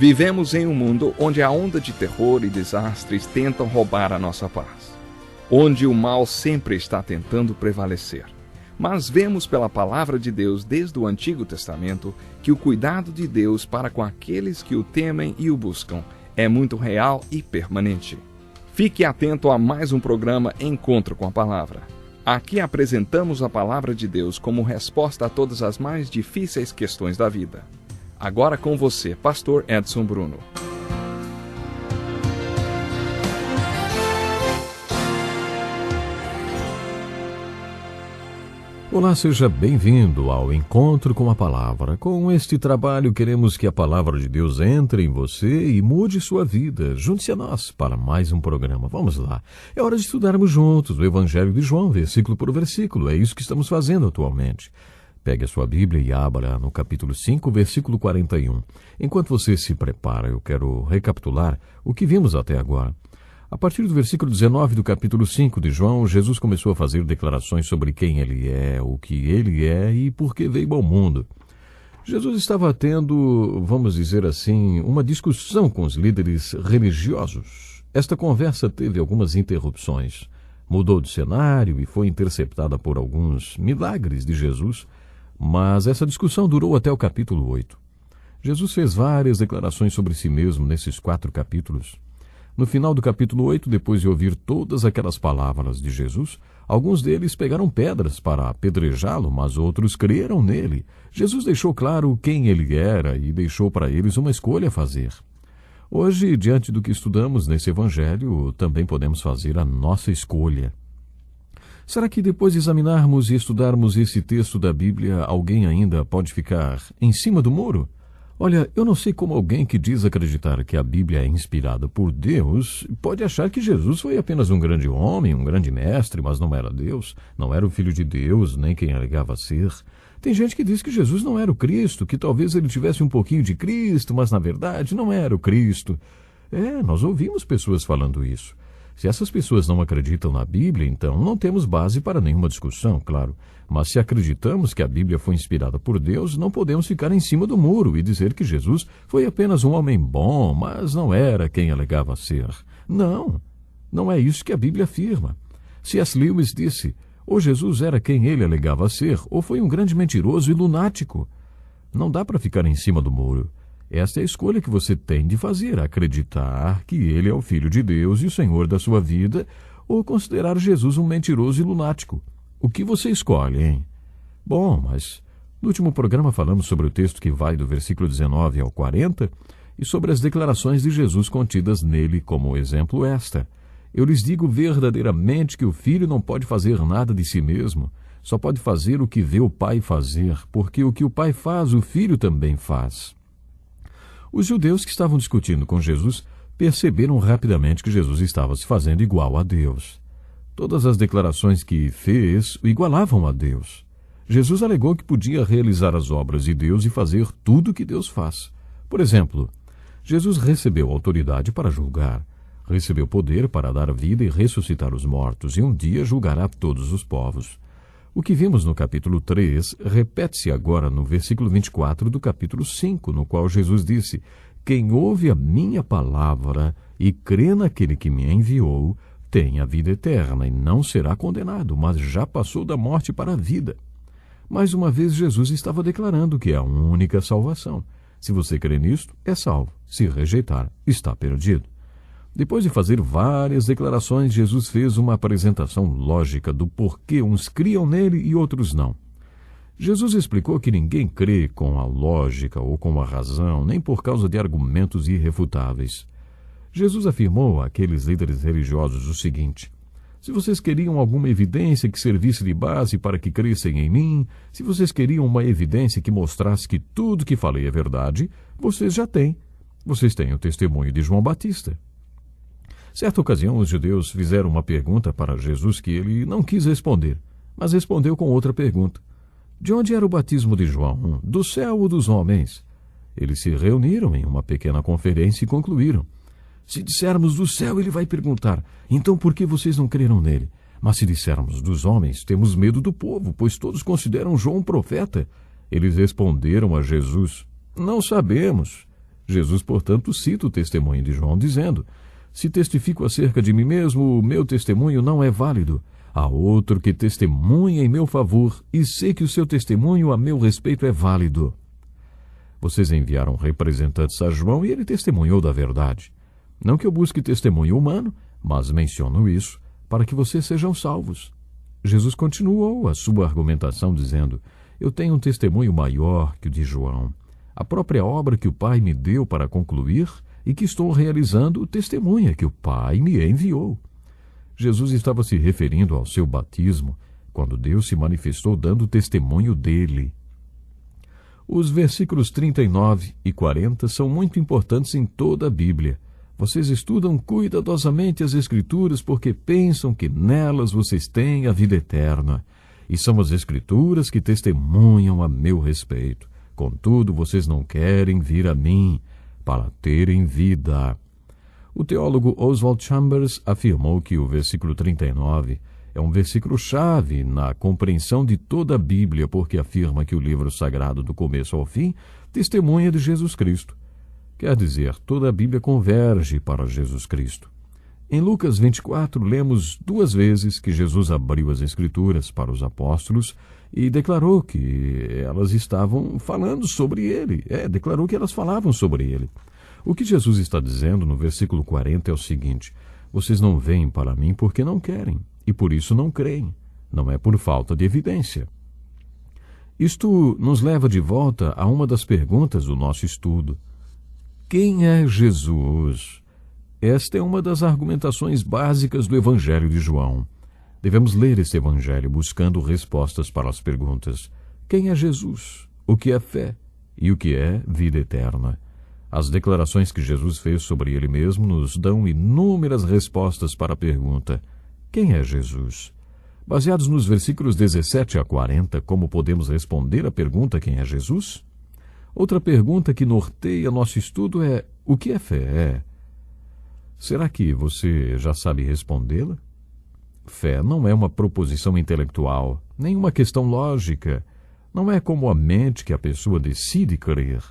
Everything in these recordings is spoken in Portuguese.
Vivemos em um mundo onde a onda de terror e desastres tentam roubar a nossa paz, onde o mal sempre está tentando prevalecer. Mas vemos pela palavra de Deus desde o Antigo Testamento que o cuidado de Deus para com aqueles que o temem e o buscam é muito real e permanente. Fique atento a mais um programa Encontro com a Palavra. Aqui apresentamos a palavra de Deus como resposta a todas as mais difíceis questões da vida. Agora com você, Pastor Edson Bruno. Olá, seja bem-vindo ao Encontro com a Palavra. Com este trabalho, queremos que a Palavra de Deus entre em você e mude sua vida. Junte-se a nós para mais um programa. Vamos lá. É hora de estudarmos juntos o Evangelho de João, versículo por versículo. É isso que estamos fazendo atualmente. Pegue a sua Bíblia e abra no capítulo 5, versículo 41. Enquanto você se prepara, eu quero recapitular o que vimos até agora. A partir do versículo 19 do capítulo 5 de João, Jesus começou a fazer declarações sobre quem ele é, o que ele é e por que veio ao mundo. Jesus estava tendo, vamos dizer assim, uma discussão com os líderes religiosos. Esta conversa teve algumas interrupções. Mudou de cenário e foi interceptada por alguns milagres de Jesus, mas essa discussão durou até o capítulo 8. Jesus fez várias declarações sobre si mesmo nesses 4 capítulos. No final do capítulo 8, depois de ouvir todas aquelas palavras de Jesus, alguns deles pegaram pedras para apedrejá-lo, mas outros creram nele. Jesus deixou claro quem ele era e deixou para eles uma escolha a fazer. Hoje, diante do que estudamos nesse evangelho, também podemos fazer a nossa escolha. Será que depois de examinarmos e estudarmos esse texto da Bíblia, alguém ainda pode ficar em cima do muro? Olha, eu não sei como alguém que diz acreditar que a Bíblia é inspirada por Deus pode achar que Jesus foi apenas um grande homem, um grande mestre, mas não era Deus, não era o Filho de Deus, nem quem alegava ser. Tem gente que diz que Jesus não era o Cristo, que talvez ele tivesse um pouquinho de Cristo, mas na verdade não era o Cristo. Nós ouvimos pessoas falando isso. Se essas pessoas não acreditam na Bíblia, então não temos base para nenhuma discussão, claro. Mas se acreditamos que a Bíblia foi inspirada por Deus, não podemos ficar em cima do muro e dizer que Jesus foi apenas um homem bom, mas não era quem alegava ser. Não é isso que a Bíblia afirma. C.S. Lewis disse, ou Jesus era quem ele alegava ser, ou foi um grande mentiroso e lunático. Não dá para ficar em cima do muro. Esta é a escolha que você tem de fazer, acreditar que ele é o Filho de Deus e o Senhor da sua vida, ou considerar Jesus um mentiroso e lunático. O que você escolhe, hein? Bom, mas no último programa falamos sobre o texto que vai do versículo 19 ao 40 e sobre as declarações de Jesus contidas nele, como exemplo esta. Eu lhes digo verdadeiramente que o Filho não pode fazer nada de si mesmo, só pode fazer o que vê o Pai fazer, porque o que o Pai faz, o Filho também faz. Os judeus que estavam discutindo com Jesus perceberam rapidamente que Jesus estava se fazendo igual a Deus. Todas as declarações que fez o igualavam a Deus. Jesus alegou que podia realizar as obras de Deus e fazer tudo o que Deus faz. Por exemplo, Jesus recebeu autoridade para julgar, recebeu poder para dar vida e ressuscitar os mortos, e um dia julgará todos os povos. O que vimos no capítulo 3 repete-se agora no versículo 24 do capítulo 5, no qual Jesus disse, quem ouve a minha palavra e crê naquele que me enviou, tem a vida eterna e não será condenado, mas já passou da morte para a vida. Mais uma vez, Jesus estava declarando que é a única salvação. Se você crê nisto, é salvo. Se rejeitar, está perdido. Depois de fazer várias declarações, Jesus fez uma apresentação lógica do porquê uns criam nele e outros não. Jesus explicou que ninguém crê com a lógica ou com a razão, nem por causa de argumentos irrefutáveis. Jesus afirmou àqueles líderes religiosos o seguinte, se vocês queriam alguma evidência que servisse de base para que crescem em mim, se vocês queriam uma evidência que mostrasse que tudo que falei é verdade, vocês já têm. Vocês têm o testemunho de João Batista. Certa ocasião, os judeus fizeram uma pergunta para Jesus que ele não quis responder, mas respondeu com outra pergunta. De onde era o batismo de João? Do céu ou dos homens? Eles se reuniram em uma pequena conferência e concluíram. Se dissermos do céu, ele vai perguntar, então por que vocês não creram nele? Mas se dissermos dos homens, temos medo do povo, pois todos consideram João um profeta. Eles responderam a Jesus, não sabemos. Jesus, portanto, cita o testemunho de João, dizendo: se testifico acerca de mim mesmo, o meu testemunho não é válido. Há outro que testemunha em meu favor, e sei que o seu testemunho a meu respeito é válido. Vocês enviaram representantes a João e ele testemunhou da verdade. Não que eu busque testemunho humano, mas menciono isso para que vocês sejam salvos. Jesus continuou a sua argumentação dizendo: eu tenho um testemunho maior que o de João. A própria obra que o Pai me deu para concluir e que estou realizando testemunha que o Pai me enviou. Jesus estava se referindo ao seu batismo, quando Deus se manifestou dando testemunho dele. Os versículos 39 e 40 são muito importantes em toda a Bíblia. Vocês estudam cuidadosamente as Escrituras porque pensam que nelas vocês têm a vida eterna. E são as Escrituras que testemunham a meu respeito. Contudo, vocês não querem vir a mim para terem vida. O teólogo Oswald Chambers afirmou que o versículo 39 é um versículo-chave na compreensão de toda a Bíblia, porque afirma que o livro sagrado, do começo ao fim, testemunha de Jesus Cristo. Quer dizer, toda a Bíblia converge para Jesus Cristo. Em Lucas 24, lemos 2 vezes que Jesus abriu as Escrituras para os apóstolos e declarou que elas estavam falando sobre ele. Declarou que elas falavam sobre ele. O que Jesus está dizendo no versículo 40 é o seguinte: vocês não vêm para mim porque não querem, e por isso não creem. Não é por falta de evidência. Isto nos leva de volta a uma das perguntas do nosso estudo. Quem é Jesus? Esta é uma das argumentações básicas do Evangelho de João. Devemos ler este Evangelho buscando respostas para as perguntas: quem é Jesus? O que é fé? E o que é vida eterna? As declarações que Jesus fez sobre ele mesmo nos dão inúmeras respostas para a pergunta: quem é Jesus? Baseados nos versículos 17 a 40, como podemos responder à pergunta quem é Jesus? Outra pergunta que norteia nosso estudo é: o que é fé? Será que você já sabe respondê-la? Fé não é uma proposição intelectual, nem uma questão lógica. Não é como a mente que a pessoa decide crer.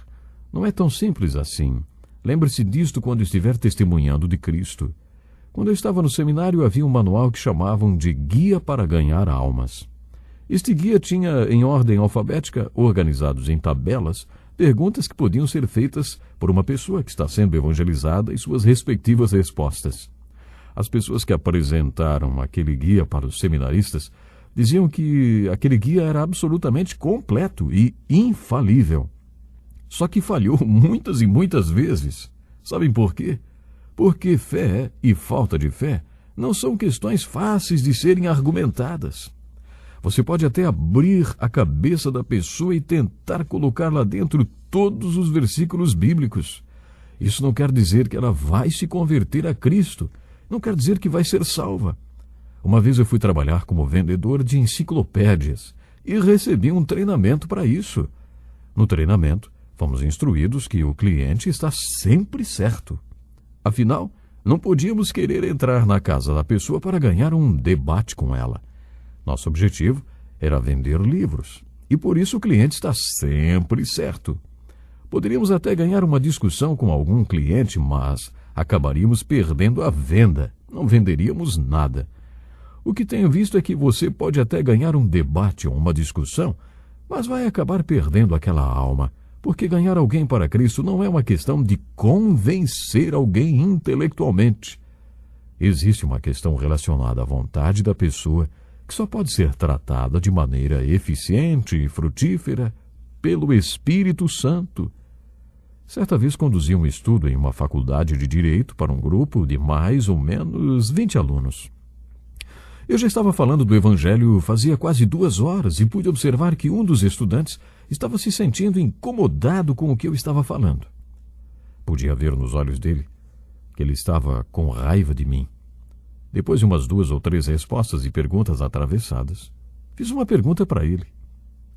Não é tão simples assim. Lembre-se disto quando estiver testemunhando de Cristo. Quando eu estava no seminário, havia um manual que chamavam de Guia para Ganhar Almas. Este guia tinha, em ordem alfabética, organizados em tabelas, perguntas que podiam ser feitas por uma pessoa que está sendo evangelizada e suas respectivas respostas. As pessoas que apresentaram aquele guia para os seminaristas diziam que aquele guia era absolutamente completo e infalível. Só que falhou muitas e muitas vezes. Sabem por quê? Porque fé e falta de fé não são questões fáceis de serem argumentadas. Você pode até abrir a cabeça da pessoa e tentar colocar lá dentro todos os versículos bíblicos. Isso não quer dizer que ela vai se converter a Cristo. Não quer dizer que vai ser salva. Uma vez eu fui trabalhar como vendedor de enciclopédias e recebi um treinamento para isso. No treinamento, fomos instruídos que o cliente está sempre certo. Afinal, não podíamos querer entrar na casa da pessoa para ganhar um debate com ela. Nosso objetivo era vender livros, e por isso o cliente está sempre certo. Poderíamos até ganhar uma discussão com algum cliente, mas acabaríamos perdendo a venda, não venderíamos nada. O que tenho visto é que você pode até ganhar um debate ou uma discussão, mas vai acabar perdendo aquela alma, porque ganhar alguém para Cristo não é uma questão de convencer alguém intelectualmente. Existe uma questão relacionada à vontade da pessoa, que só pode ser tratada de maneira eficiente e frutífera pelo Espírito Santo. Certa vez conduzi um estudo em uma faculdade de Direito para um grupo de mais ou menos 20 alunos. Eu já estava falando do Evangelho fazia quase 2 horas e pude observar que um dos estudantes estava se sentindo incomodado com o que eu estava falando. Podia ver nos olhos dele que ele estava com raiva de mim. Depois de umas 2 ou 3 respostas e perguntas atravessadas, fiz uma pergunta para ele.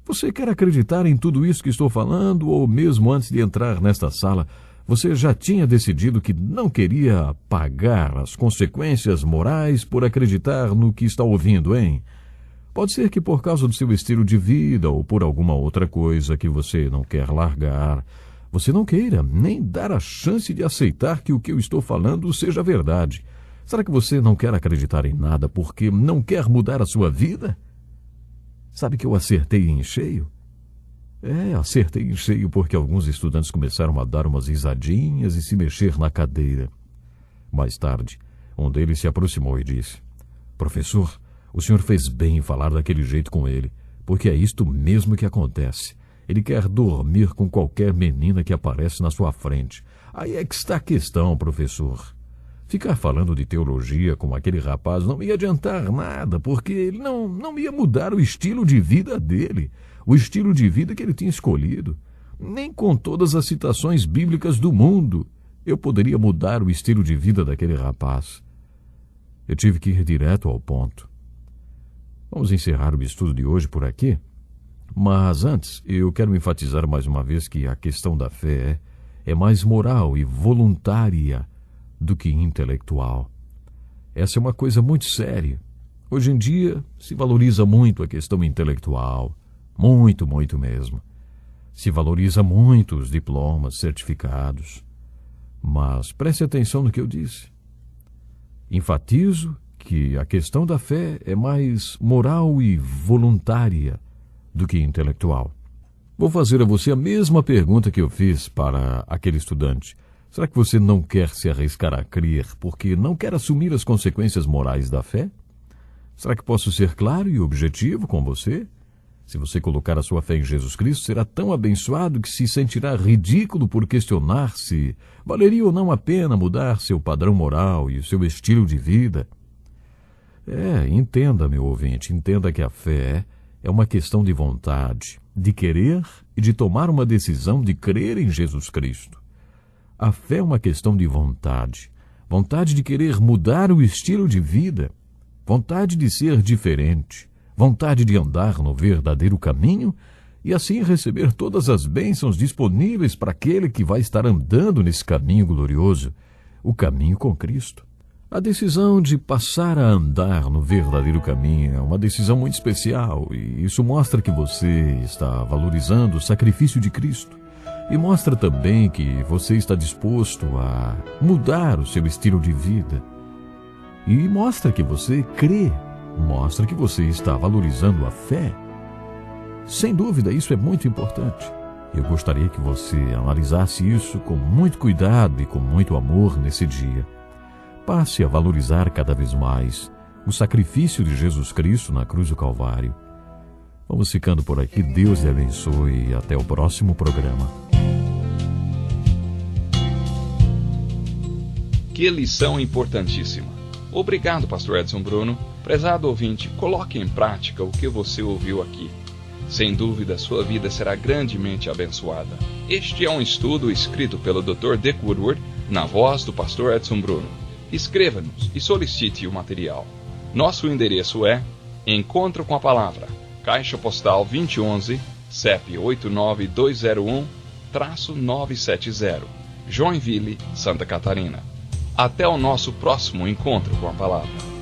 Você quer acreditar em tudo isso que estou falando ou mesmo antes de entrar nesta sala, você já tinha decidido que não queria pagar as consequências morais por acreditar no que está ouvindo, hein? Pode ser que por causa do seu estilo de vida ou por alguma outra coisa que você não quer largar, você não queira nem dar a chance de aceitar que o que eu estou falando seja verdade. Será que você não quer acreditar em nada porque não quer mudar a sua vida? Sabe que eu acertei em cheio? Acertei em cheio porque alguns estudantes começaram a dar umas risadinhas e se mexer na cadeira. Mais tarde, um deles se aproximou e disse: professor, o senhor fez bem em falar daquele jeito com ele, porque é isto mesmo que acontece. Ele quer dormir com qualquer menina que aparece na sua frente. Aí é que está a questão, professor. Ficar falando de teologia com aquele rapaz não ia adiantar nada, porque ele não ia mudar o estilo de vida dele, o estilo de vida que ele tinha escolhido. Nem com todas as citações bíblicas do mundo eu poderia mudar o estilo de vida daquele rapaz. Eu tive que ir direto ao ponto. Vamos encerrar o estudo de hoje por aqui, mas antes eu quero enfatizar mais uma vez que a questão da fé é mais moral e voluntária do que intelectual. Essa é uma coisa muito séria. Hoje em dia se valoriza muito a questão intelectual, muito mesmo. Se valoriza muito os diplomas, certificados. Mas preste atenção no que eu disse. Enfatizo que a questão da fé é mais moral e voluntária do que intelectual. Vou fazer a você a mesma pergunta que eu fiz para aquele estudante. Será que você não quer se arriscar a crer porque não quer assumir as consequências morais da fé? Será que posso ser claro e objetivo com você? Se você colocar a sua fé em Jesus Cristo, será tão abençoado que se sentirá ridículo por questionar se valeria ou não a pena mudar seu padrão moral e o seu estilo de vida. Entenda, meu ouvinte, entenda que a fé é uma questão de vontade, de querer e de tomar uma decisão de crer em Jesus Cristo. A fé é uma questão de vontade, vontade de querer mudar o estilo de vida, vontade de ser diferente, vontade de andar no verdadeiro caminho e assim receber todas as bênçãos disponíveis para aquele que vai estar andando nesse caminho glorioso, o caminho com Cristo. A decisão de passar a andar no verdadeiro caminho é uma decisão muito especial e isso mostra que você está valorizando o sacrifício de Cristo. E mostra também que você está disposto a mudar o seu estilo de vida. E mostra que você crê, mostra que você está valorizando a fé. Sem dúvida, isso é muito importante. Eu gostaria que você analisasse isso com muito cuidado e com muito amor nesse dia. Passe a valorizar cada vez mais o sacrifício de Jesus Cristo na cruz do Calvário. Vamos ficando por aqui. Deus lhe abençoe e até o próximo programa. Que lição importantíssima. Obrigado, pastor Edson Bruno. Prezado ouvinte, coloque em prática o que você ouviu aqui. Sem dúvida, sua vida será grandemente abençoada. Este é um estudo escrito pelo Dr. Dick Woodward, na voz do pastor Edson Bruno. Escreva-nos e solicite o material. Nosso endereço é Encontro com a Palavra, Caixa Postal 2011, CEP 89201-970, Joinville, Santa Catarina. Até o nosso próximo encontro com a Palavra.